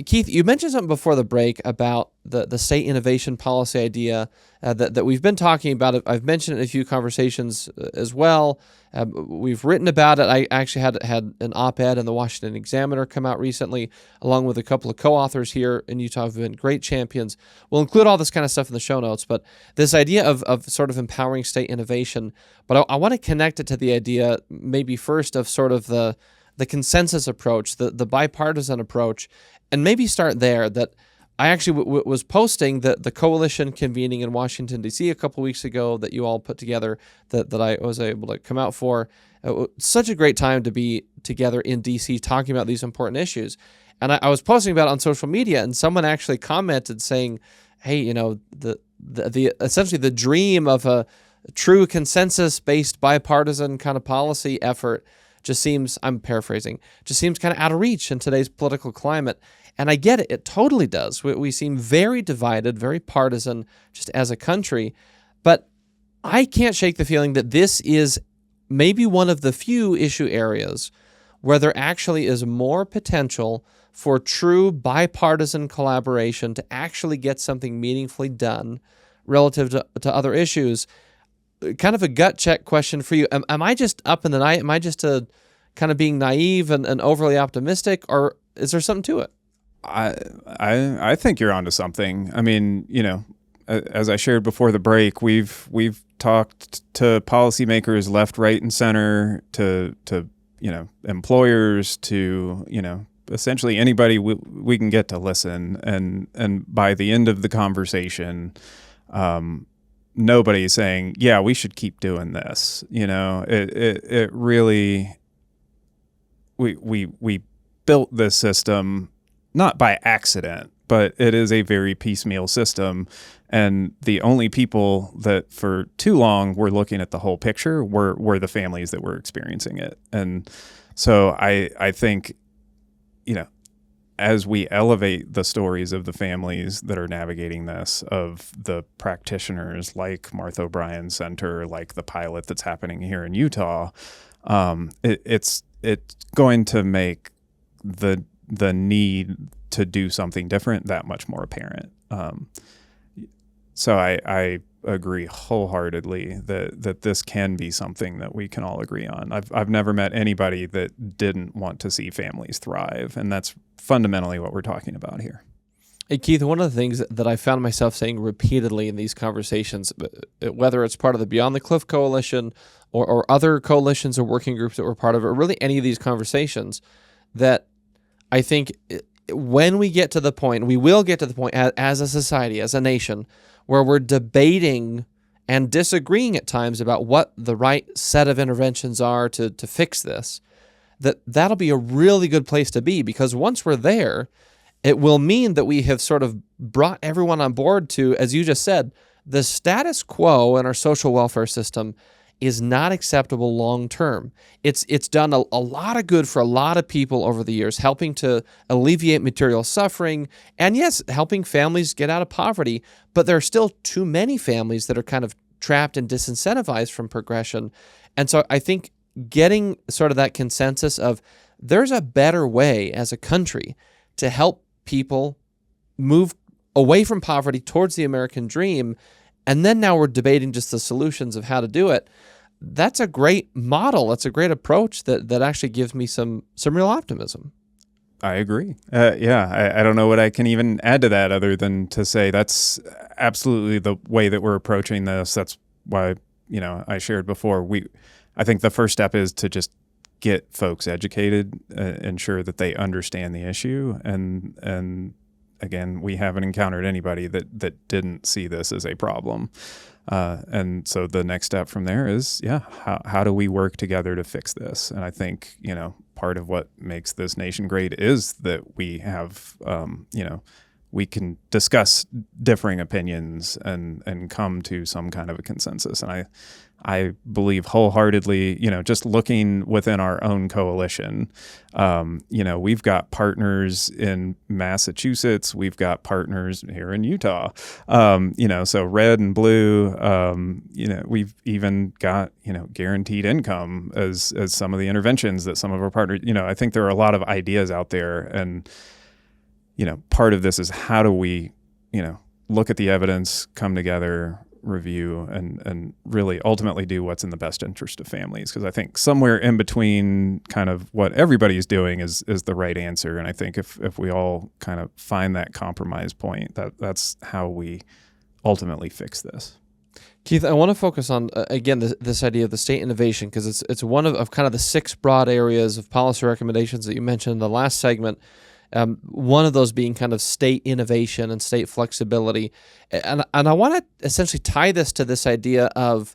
Keith, you mentioned something before the break about the state innovation policy idea that we've been talking about. I've mentioned it in a few conversations as well. We've written about it. I actually had an op-ed in the Washington Examiner come out recently, along with a couple of co-authors here in Utah who've been great champions. We'll include all this kind of stuff in the show notes, but this idea of sort of empowering state innovation. But I want to connect it to the idea maybe first of sort of the consensus approach, the bipartisan approach, and maybe start there. That I actually was posting the coalition convening in Washington, D.C. a couple weeks ago that you all put together that I was able to come out for. Such a great time to be together in D.C. talking about these important issues. And I was posting about it on social media, and someone actually commented saying, hey, the essentially the dream of a true consensus-based bipartisan kind of policy effort just seems, I'm paraphrasing, just seems kind of out of reach in today's political climate. And I get it. It totally does. We seem very divided, very partisan just as a country. But I can't shake the feeling that this is maybe one of the few issue areas where there actually is more potential for true bipartisan collaboration to actually get something meaningfully done relative to other issues. Kind of a gut check question for you. Am I just up in the night? Am I just kind of being naive and overly optimistic, or is there something to it? I think you're onto something. I mean, as I shared before the break, we've talked to policymakers left, right, and center, to employers, to essentially anybody we can get to listen, and by the end of the conversation, nobody's saying, yeah, we should keep doing this. It really, we built this system not by accident, but it is a very piecemeal system. And the only people that for too long were looking at the whole picture were the families that were experiencing it. And so I think, as we elevate the stories of the families that are navigating this, of the practitioners like Martha O'Brien Center, like the pilot that's happening here in Utah, it's going to make the need to do something different that much more apparent. So I agree wholeheartedly that this can be something that we can all agree on. I've never met anybody that didn't want to see families thrive, and that's fundamentally what we're talking about here. Hey, Keith, one of the things that I found myself saying repeatedly in these conversations, whether it's part of the Beyond the Cliff Coalition or other coalitions or working groups that were part of it, or really any of these conversations, that I think when we get to the point, we will get to the point as a society, as a nation, where we're debating and disagreeing at times about what the right set of interventions are to fix this, that'll be a really good place to be, because once we're there, it will mean that we have sort of brought everyone on board to, as you just said, the status quo in our social welfare system is not acceptable long term. It's done a lot of good for a lot of people over the years, helping to alleviate material suffering, and yes, helping families get out of poverty, but there are still too many families that are kind of trapped and disincentivized from progression. And so I think getting sort of that consensus of there's a better way as a country to help people move away from poverty towards the American dream, and then now we're debating just the solutions of how to do it. That's a great model. That's a great approach that actually gives me some real optimism. I agree. I don't know what I can even add to that other than to say that's absolutely the way that we're approaching this. That's why, I shared before, I think the first step is to just get folks educated, ensure that they understand the issue. And again, we haven't encountered anybody that didn't see this as a problem. And so the next step from there is, how do we work together to fix this? And I think, part of what makes this nation great is that we have, we can discuss differing opinions and come to some kind of a consensus. And I believe wholeheartedly, just looking within our own coalition, we've got partners in Massachusetts, we've got partners here in Utah, so red and blue, we've even got, guaranteed income as some of the interventions that some of our partners, I think there are a lot of ideas out there. And, part of this is how do we, look at the evidence, come together, review, and really ultimately do what's in the best interest of families. Because I think somewhere in between kind of what everybody's doing is the right answer. And I think if we all kind of find that compromise point, that's how we ultimately fix this. Keith, I want to focus on, again, this idea of the state innovation, because it's one of kind of the 6 broad areas of policy recommendations that you mentioned in the last segment. One of those being kind of state innovation and state flexibility. And I want to essentially tie this to this idea of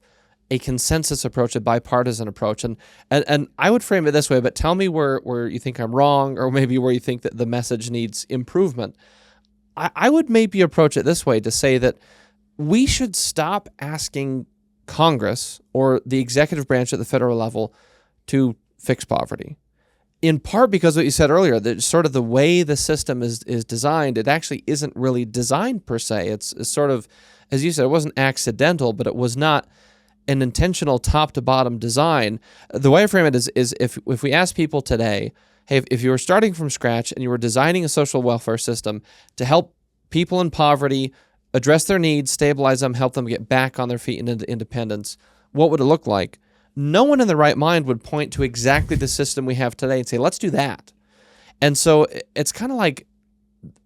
a consensus approach, a bipartisan approach. And I would frame it this way, but tell me where you think I'm wrong, or maybe where you think that the message needs improvement. I would maybe approach it this way, to say that we should stop asking Congress or the executive branch at the federal level to fix poverty. In part because what you said earlier, that sort of the way the system is designed, it actually isn't really designed per se. It's sort of, as you said, it wasn't accidental, but it was not an intentional top to bottom design. The way I frame it is if we ask people today, hey, if you were starting from scratch and you were designing a social welfare system to help people in poverty address their needs, stabilize them, help them get back on their feet and into independence, what would it look like? No one in their right mind would point to exactly the system we have today and say, let's do that. And so it's kind of like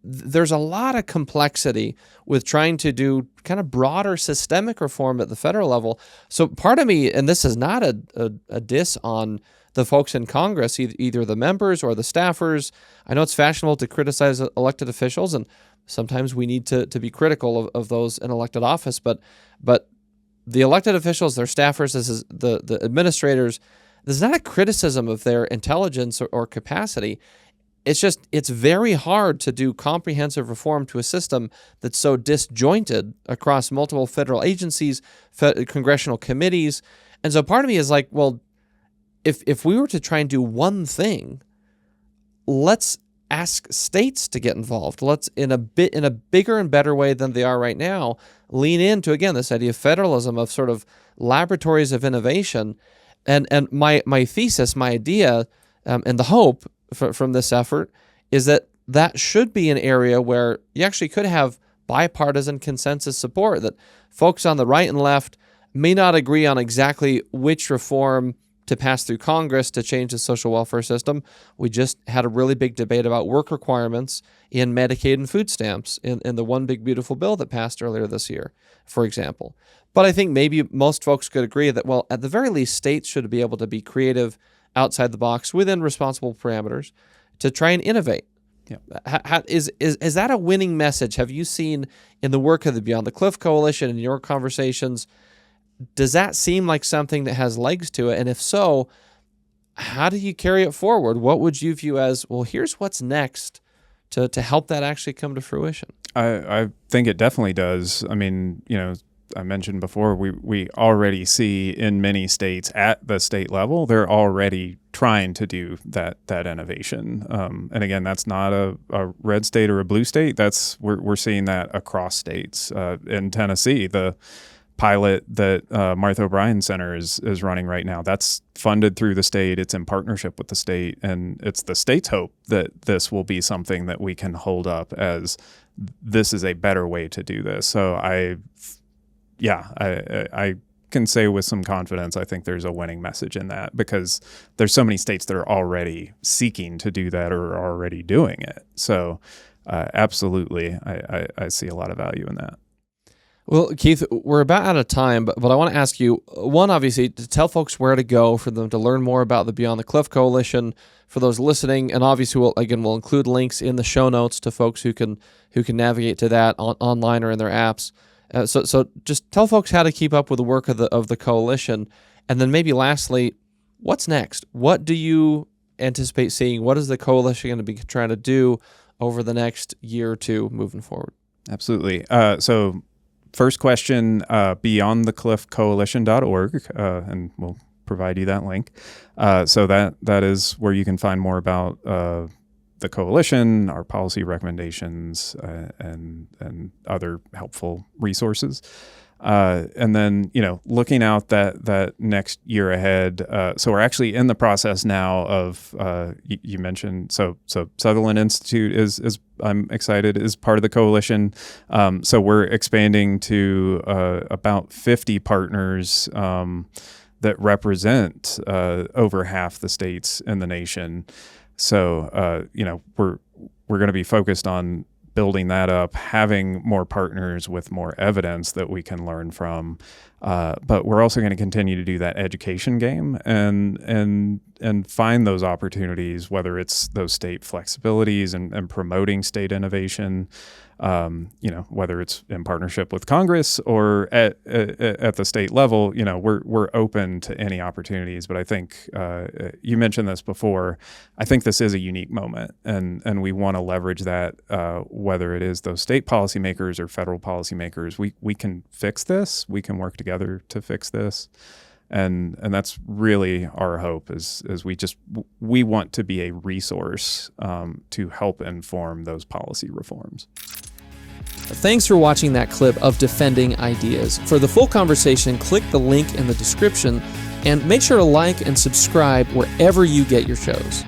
there's a lot of complexity with trying to do kind of broader systemic reform at the federal level. So part of me, and this is not a diss on the folks in Congress, either the members or the staffers. I know it's fashionable to criticize elected officials, and sometimes we need to be critical of those in elected office, but the elected officials, their staffers, this is the administrators, there's not a criticism of their intelligence or capacity. It's just, it's very hard to do comprehensive reform to a system that's so disjointed across multiple federal agencies, congressional committees. And so part of me is like, well, if we were to try and do one thing, let's ask states to get involved. Let's, in a bigger and better way than they are right now, lean into, again, this idea of federalism, of sort of laboratories of innovation. And my thesis, my idea, and the hope from this effort is that should be an area where you actually could have bipartisan consensus support, that folks on the right and left may not agree on exactly which reform to pass through Congress to change the social welfare system. We just had a really big debate about work requirements in Medicaid and food stamps in the One Big Beautiful Bill that passed earlier this year, for example. But I think maybe most folks could agree that, well, at the very least, states should be able to be creative outside the box within responsible parameters to try and innovate. Yeah. Is that a winning message? Have you seen in the work of the Beyond the Cliff Coalition and your conversations, does that seem like something that has legs to it? And if so, how do you carry it forward? What would you view as, well, here's what's next to help that actually come to fruition? I think it definitely does. I mean, I mentioned before, we already see in many states at the state level, they're already trying to do that innovation. And again, that's not a red state or a blue state. We're seeing that across states. In Tennessee, the pilot that Martha O'Brien Center is running right now, that's funded through the state. It's in partnership with the state, and it's the state's hope that this will be something that we can hold up as this is a better way to do this. So I can say with some confidence, I think there's a winning message in that, because there's so many states that are already seeking to do that or are already doing it. So absolutely, I see a lot of value in that. Well, Keith, we're about out of time, but I want to ask you, one, obviously, to tell folks where to go for them to learn more about the Beyond the Cliff Coalition, for those listening, and obviously, we'll include links in the show notes to folks who can navigate to that online or in their apps. So just tell folks how to keep up with the work of the coalition, and then maybe lastly, what's next? What do you anticipate seeing? What is the coalition going to be trying to do over the next year or two moving forward? Absolutely. So first question, beyondthecliffcoalition.org, and we'll provide you that link. So that is where you can find more about the coalition, our policy recommendations, and other helpful resources. And then, looking out that next year ahead. So we're actually in the process now of, you mentioned, so Sutherland Institute is I'm excited, is part of the coalition. So we're expanding to about 50 partners that represent over half the states in the nation. So, we're going to be focused on building that up, having more partners with more evidence that we can learn from. But we're also going to continue to do that education game and find those opportunities, whether it's those state flexibilities and promoting state innovation, whether it's in partnership with Congress or at the state level. We're open to any opportunities. But I think you mentioned this before. I think this is a unique moment, and we want to leverage that. Whether it is those state policymakers or federal policymakers, we can fix this. We can work together to fix this. And that's really our hope is we want to be a resource to help inform those policy reforms. Thanks for watching that clip of Defending Ideas. For the full conversation, click the link in the description and make sure to like and subscribe wherever you get your shows.